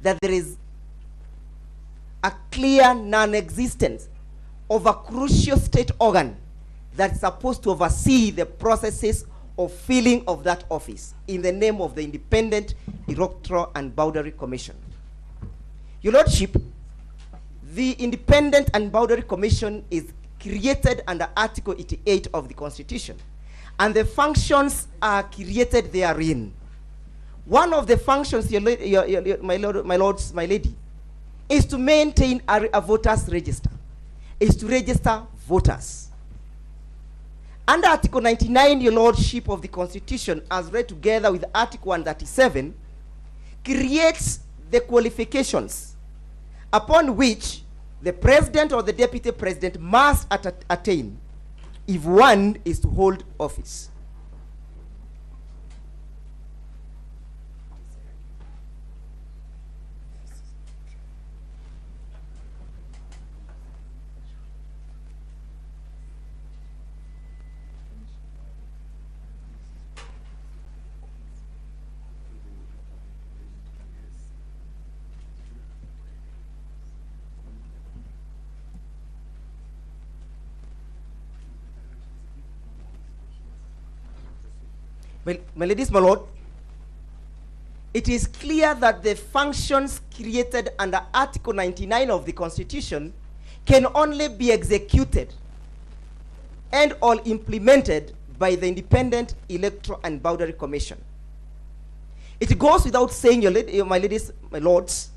that there is a clear non-existence of a crucial state organ that's supposed to oversee the processes of filling of that office in the name of the Independent Electoral and Boundary Commission. Your Lordship, the Independent and Boundary Commission is created under Article 88 of the Constitution, and the functions are created therein. One of the functions, my lords, my lady, is to maintain a voters register, is to register voters. Under Article 99, your Lordship, of the Constitution, as read together with Article 137, creates the qualifications upon which the President or the Deputy President must attain if one is to hold office. Well, my ladies, my lord, it is clear that the functions created under Article 99 of the Constitution can only be executed and or implemented by the Independent Electoral and Boundary Commission. It goes without saying, my ladies, my lords,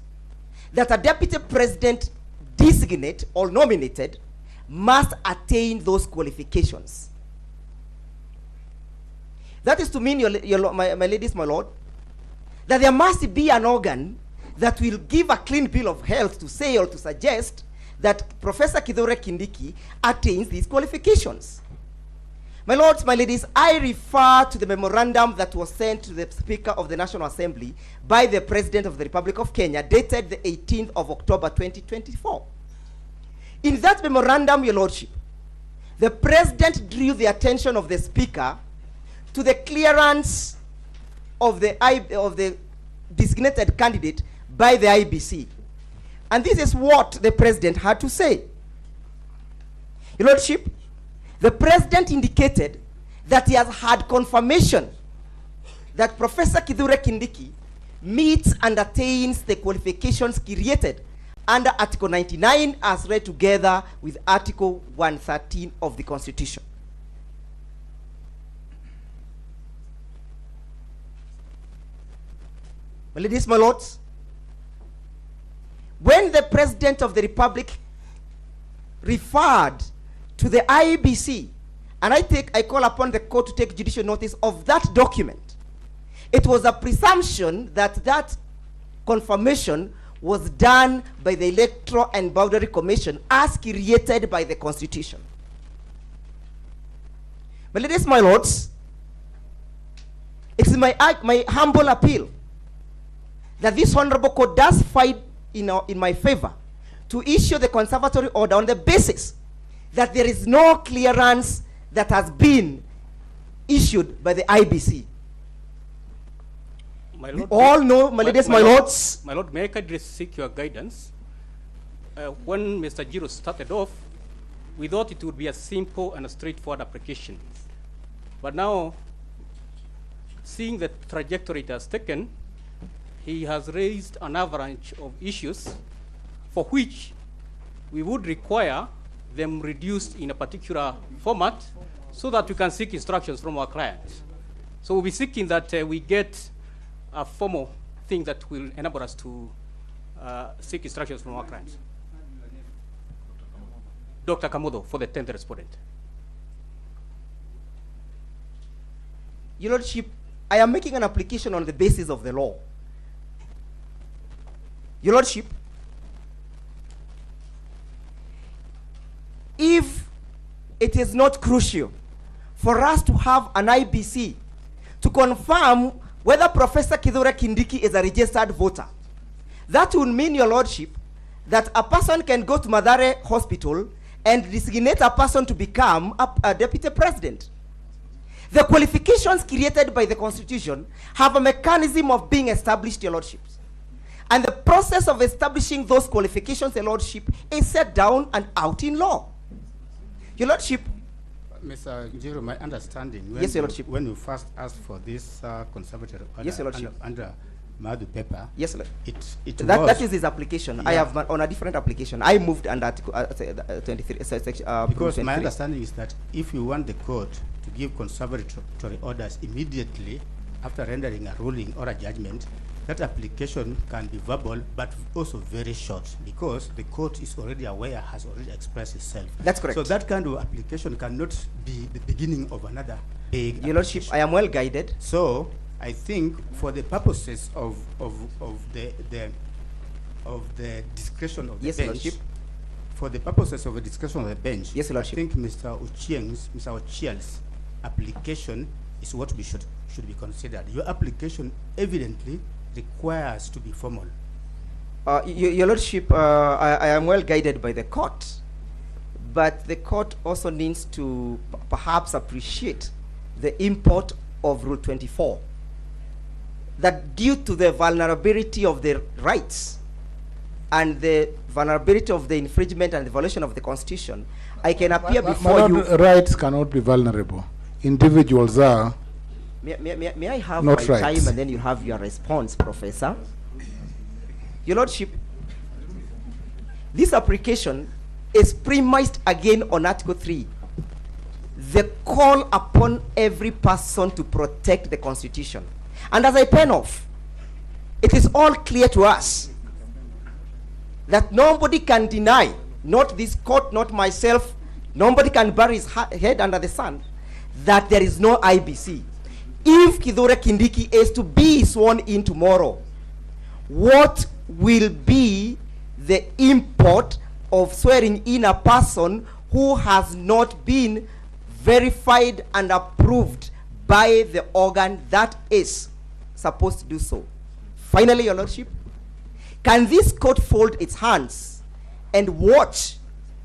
that a deputy president designate or nominated must attain those qualifications. That is to mean, my ladies, my lord, that there must be an organ that will give a clean bill of health to say or to suggest that Professor Kithure Kindiki attains these qualifications. My lords, my ladies, I refer to the memorandum that was sent to the Speaker of the National Assembly by the President of the Republic of Kenya, dated the 18th of October 2024. In that memorandum, your lordship, the President drew the attention of the Speaker to the clearance of the designated candidate by the IBC. And this is what the President had to say. Your Lordship, the President indicated that he has had confirmation that Professor Kithure Kindiki meets and attains the qualifications created under Article 99 as read together with Article 113 of the Constitution. My ladies, my lords, when the President of the Republic referred to the IBC, and I call upon the court to take judicial notice of that document, it was a presumption that that confirmation was done by the Electoral and Boundary Commission as created by the Constitution. My ladies, my lords, it's my humble appeal that this honorable court does fight in my favor to issue the conservatory order on the basis that there is no clearance that has been issued by the IBC. My lord, we all know, my ladies, my lords. My lord, may I kindly seek your guidance? When Mr. NJIRU started off, we thought it would be a simple and a straightforward application. But now, seeing the trajectory it has taken, he has raised an avalanche of issues for which we would require them reduced in a particular format so that we can seek instructions from our clients. So we'll be seeking that we get a formal thing that will enable us to seek instructions from our clients. Dr. Kamodo for the 10th respondent. Your Lordship, I am making an application on the basis of the law. Your Lordship, if it is not crucial for us to have an IBC to confirm whether Professor Kithure Kindiki is a registered voter, that would mean, Your Lordship, that a person can go to Mathare Hospital and designate a person to become a deputy president. The qualifications created by the Constitution have a mechanism of being established, Your Lordships. And the process of establishing those qualifications, Your Lordship, is set down and out in law. Your Lordship. Mr. NJIRU, my understanding, Yes, Your Lordship. When you first asked for this conservatory order, Yes, Your Lordship. under MADU paper, Yes, Lord. that is his application. Yeah. I have on a different application. I moved under Article 23. Because my understanding is that if you want the court to give conservatory orders immediately after rendering a ruling or a judgment, that application can be verbal but also very short, because the court is already aware, has already expressed itself. That's correct. So that kind of application cannot be the beginning of another big Your Lordship, I am well guided. So I think for the purposes of the discretion of the Yes, bench, Lordship. for the purposes of the discretion of the bench, Yes, I Lordship. think Mr. Ochieng's application is what we should be considered. Your application evidently requires to be formal. Your Lordship, I am well guided by the court, but the court also needs to perhaps appreciate the import of Rule 24, that due to the vulnerability of the rights and the vulnerability of the infringement and the violation of the Constitution, I can appear before you. Rights cannot be vulnerable. Individuals are. May I have not my rights. time and then you have your response, Professor? Your Lordship, this application is premised again on Article 3. The call upon every person to protect the Constitution. And as I pen off, it is all clear to us that nobody can deny, not this court, not myself, nobody can bury his head under the sand, that there is no IBC. If Kithure Kindiki is to be sworn in tomorrow, what will be the import of swearing in a person who has not been verified and approved by the organ that is supposed to do so? Finally, Your Lordship, can this court fold its hands and watch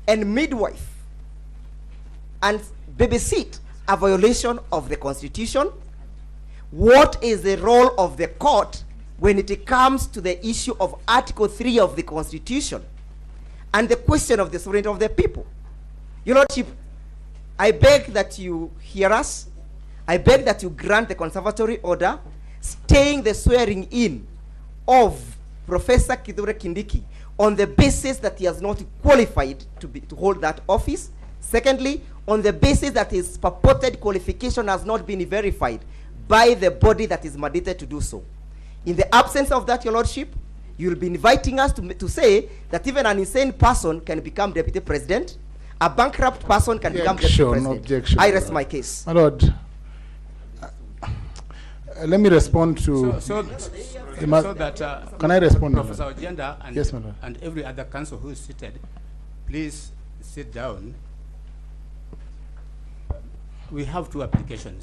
and midwife and babysit a violation of the Constitution? What is the role of the court when it comes to the issue of Article 3 of the Constitution and the question of the sovereignty of the people? Your Lordship, I beg that you hear us. I beg that you grant the conservatory order staying the swearing in of Professor Kithure Kindiki on the basis that he has not qualified to hold that office. Secondly, on the basis that his purported qualification has not been verified by the body that is mandated to do so. In the absence of that, Your Lordship, you will be inviting us to say that even an insane person can become deputy president, a bankrupt person can become deputy president. Objection. I rest my case. My Lord, let me respond to. So that can I respond? Professor Ojenda and, yes, my Lord, and every other counsel who is seated, please sit down. We have two applications.